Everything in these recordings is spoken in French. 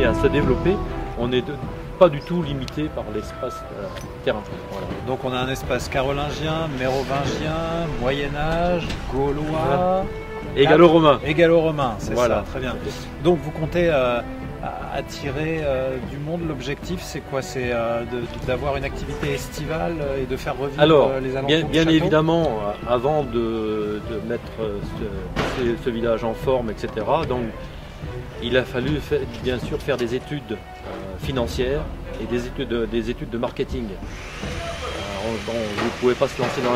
à se développer, on n'est pas du tout limité par l'espace terrain. Voilà. Donc on a un espace carolingien, mérovingien, Moyen-Âge, gaulois et gallo-romain. Et gallo-romain, c'est voilà. Ça, très bien. Donc vous comptez attirer du monde, l'objectif c'est quoi? C'est d'avoir une activité estivale et de faire revivre les alentours bien évidemment, avant de mettre ce village en forme, etc., donc il a fallu bien sûr faire des études financières et des études de marketing. Vous ne pouvez pas se lancer dans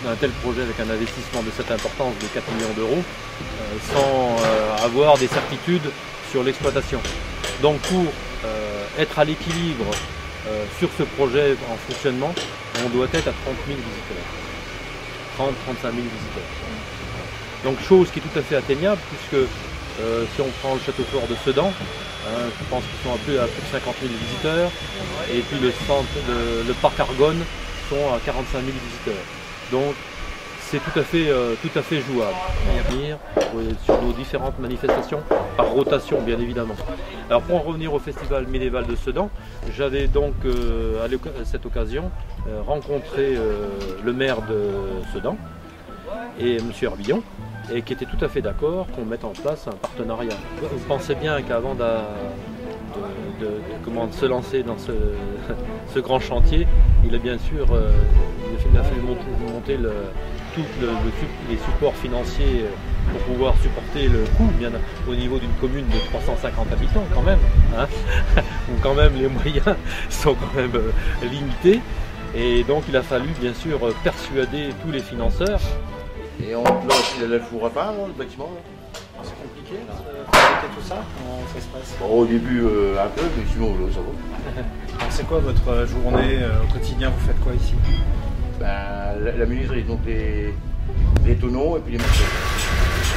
un tel projet avec un investissement de cette importance de 4 millions d'euros sans avoir des certitudes sur l'exploitation. Donc pour être à l'équilibre sur ce projet en fonctionnement, on doit être à 30 000 visiteurs. 30-35 000 visiteurs. Donc chose qui est tout à fait atteignable puisque si on prend le château fort de Sedan, je pense qu'ils sont à plus de 50 000 visiteurs, et puis le parc Argonne sont à 45 000 visiteurs. Donc c'est tout à fait jouable à venir sur nos différentes manifestations, par rotation bien évidemment. Alors pour en revenir au festival médiéval de Sedan, j'avais donc à cette occasion rencontré le maire de Sedan et M. Herbillon, et qui était tout à fait d'accord qu'on mette en place un partenariat. Vous pensez bien qu'avant de se lancer dans ce grand chantier, il a bien sûr il a fallu monter tous les supports financiers pour pouvoir supporter le coût, bien au niveau d'une commune de 350 habitants quand même, hein, où quand même les moyens sont quand même limités, et donc il a fallu bien sûr persuader tous les financeurs. Et on là aussi le four à pain, le bâtiment. C'est compliqué de fabriquer tout ça? Comment ça se passe? Bon, au début un peu, mais sinon ça va. C'est quoi votre journée au quotidien? Vous faites quoi ici? Ben, la menuiserie, donc les tonneaux et puis les morceaux. C'est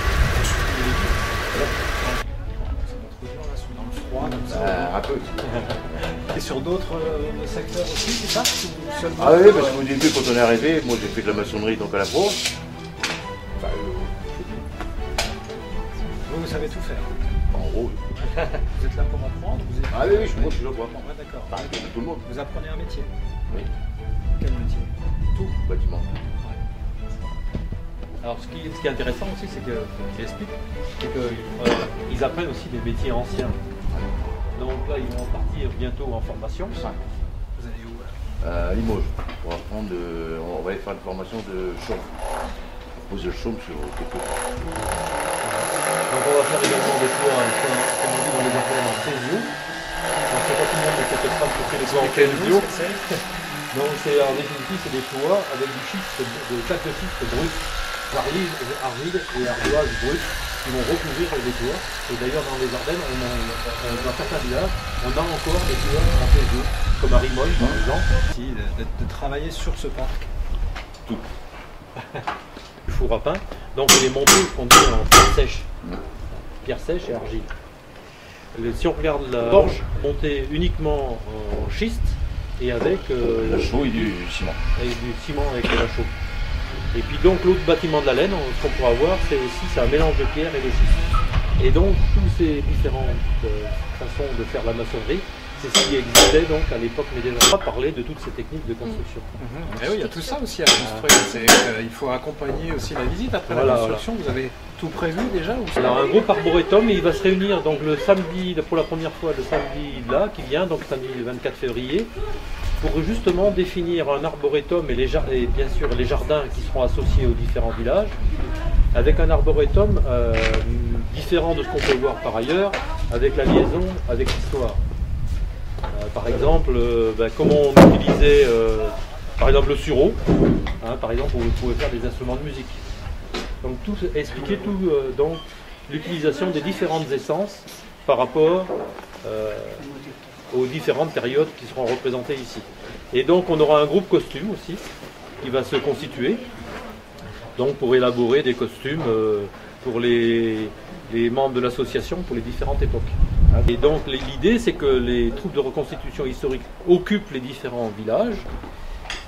pas trop dur là, dans le froid comme ça. Un peu. Et sur d'autres secteurs aussi, c'est ça? Seulement Ah oui, parce qu'au début quand on est arrivé, moi j'ai fait de la maçonnerie donc à la pro. Vous savez tout faire. En gros, Vous êtes là pour apprendre? Ah oui, je suis là pour apprendre. Ouais, d'accord. Pareil, comme tout le monde. Vous apprenez un métier? Oui. Quel métier? Tout. Bâtiment. Alors ce qui est intéressant aussi, c'est qu'il explique, c'est qu'ils apprennent aussi des métiers anciens. Donc là, ils vont partir bientôt en formation. Vous allez où? À Limoges, pour apprendre, on va aller faire une formation de chaume. Poser le chaume sur quelque chose. Donc on va faire également des tours, comme on dit dans les appels en césio. Donc c'est pas tout le monde qui cette phrase pour faire les tours en césio. Donc c'est en définitive, c'est des tours avec du schiste, de plaques de schiste brut, argile et ardoise brute, qui vont recouvrir les tours. Et d'ailleurs dans les Ardennes, dans certains villages, on a encore des tours en césio, comme à Rimoy par exemple. De travailler sur ce parc. Tout. Le four à pain, donc les montées sont conduits en pierre sèche et argile. Si on regarde la forge, montée uniquement en schiste et avec la chaux et du ciment. Avec du ciment avec de la chaux. Et puis donc l'autre bâtiment de la laine, ce qu'on pourra voir, c'est un mélange de pierre et de schiste. Et donc tous ces différentes façons de faire la maçonnerie, c'est ce qui existait donc à l'époque médiévale. On va parler de toutes ces techniques de construction. Et oui, il y a tout ça aussi à construire. Il faut accompagner aussi la visite après la construction. Vous avez tout prévu déjà ou... Alors un groupe arboretum, il va se réunir donc le samedi, pour la première fois le samedi là, qui vient, donc samedi 24 février, pour justement définir un arboretum et bien sûr les jardins qui seront associés aux différents villages, avec un arboretum différent de ce qu'on peut voir par ailleurs, avec la liaison avec l'histoire. Par exemple, comment on utilisait par exemple le sureau, par exemple où vous pouvez faire des instruments de musique. Donc expliquer donc l'utilisation des différentes essences par rapport aux différentes périodes qui seront représentées ici. Et donc on aura un groupe costume aussi qui va se constituer donc pour élaborer des costumes pour les membres de l'association pour les différentes époques. Et donc l'idée c'est que les troupes de reconstitution historique occupent les différents villages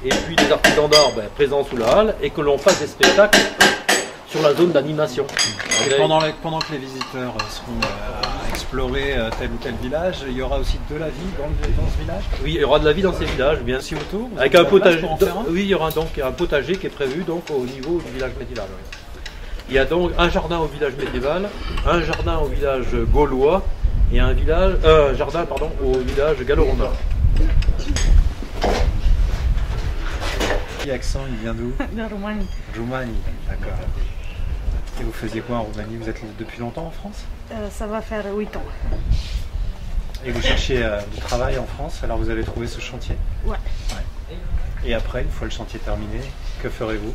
et puis les artisans d'art présents sous la halle et que l'on fasse des spectacles sur la zone d'animation. Et pendant que les visiteurs seront explorer tel ou tel village. Il y aura aussi de la vie dans ce village? Oui, il y aura de la vie dans ces villages, bien sûr. Autour, avec un potager. Oui, il y aura donc un potager qui est prévu donc au niveau du village médiéval. Oui. Il y a donc un jardin au village médiéval, un jardin au village gaulois et un jardin au village gallo-romain. L'accent, il vient d'où? De Roumanie. Roumanie, d'accord. Et vous faisiez quoi en Roumanie? Vous êtes depuis longtemps en France? Ça va faire 8 ans. Et vous cherchiez du travail en France, alors vous avez trouvé ce chantier? Ouais. Et après, une fois le chantier terminé, que ferez-vous?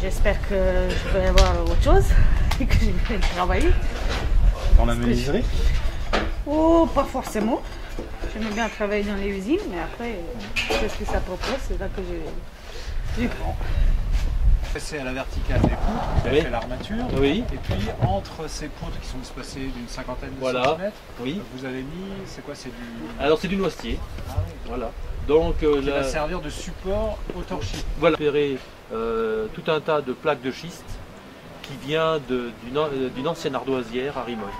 J'espère que je vais avoir autre chose et que je vais travailler. Dans la menuiserie? Oh, pas forcément. J'aime bien travailler dans les usines, mais après, qu'est-ce que ça propose, c'est là que je prends. C'est à la verticale des poutres, vous avez fait l'armature. Oui. Et puis entre ces poutres qui sont espacées d'une cinquantaine de centimètres, vous avez mis, c'est quoi? C'est du... Alors c'est du noisetier. Ah, oui. Voilà. Donc qui va servir de support au torchis. Voilà. Tout un tas de plaques de schiste qui vient d'une ancienne ardoisière à Rimoué.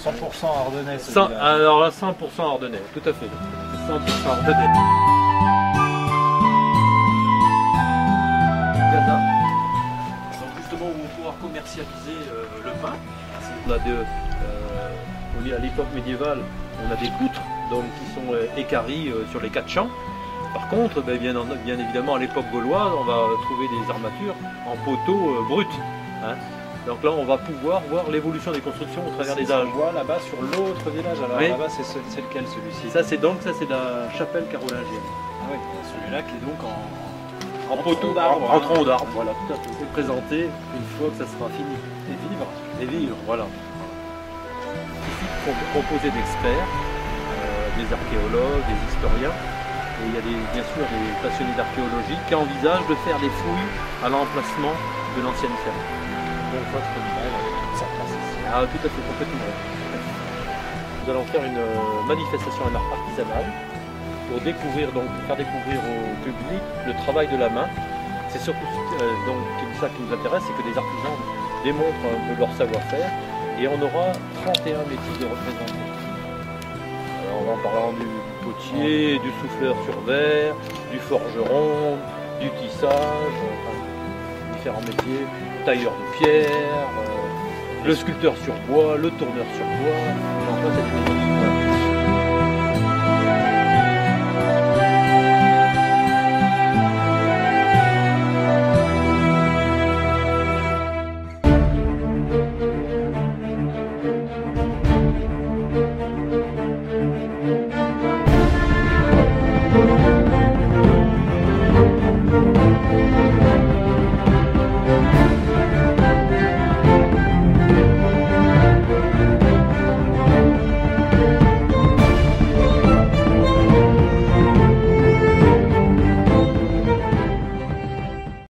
100% ardennais. Alors là, 100% ardennais, tout à fait. 100% ardennais. Donc justement, où on pourra commercialiser le pain. À l'époque médiévale, on a des poutres donc, qui sont équarries sur les 4 champs. Par contre, bien évidemment, à l'époque gauloise, on va trouver des armatures en poteaux bruts. Hein. Donc là, on va pouvoir voir l'évolution des constructions au travers des âges. On voit là-bas sur l'autre village. Alors là-bas, c'est lequel celui-ci? Ça, c'est la chapelle carolingienne. Ah oui, celui-là qui est donc en poteau d'arbre. En tronc d'arbre, voilà, tout à fait. C'est présenté une fois que ça sera fini. Et vivre, voilà. Ici, composé d'experts, des archéologues, des historiens. Et il y a bien sûr des passionnés d'archéologie qui envisagent de faire des fouilles à l'emplacement de l'ancienne ferme. Donc votre village avec sa place ici. Ah, tout à fait, complètement. Nous allons faire une manifestation artisanale pour faire découvrir au public le travail de la main. C'est surtout ça qui nous intéresse, c'est que les artisans démontrent un peu leur savoir-faire et on aura 31 métiers de représentés. Alors on va en parler du potier, du souffleur sur verre, du forgeron, du tissage, différents métiers, tailleur de pierre, le sculpteur sur bois, le tourneur sur bois.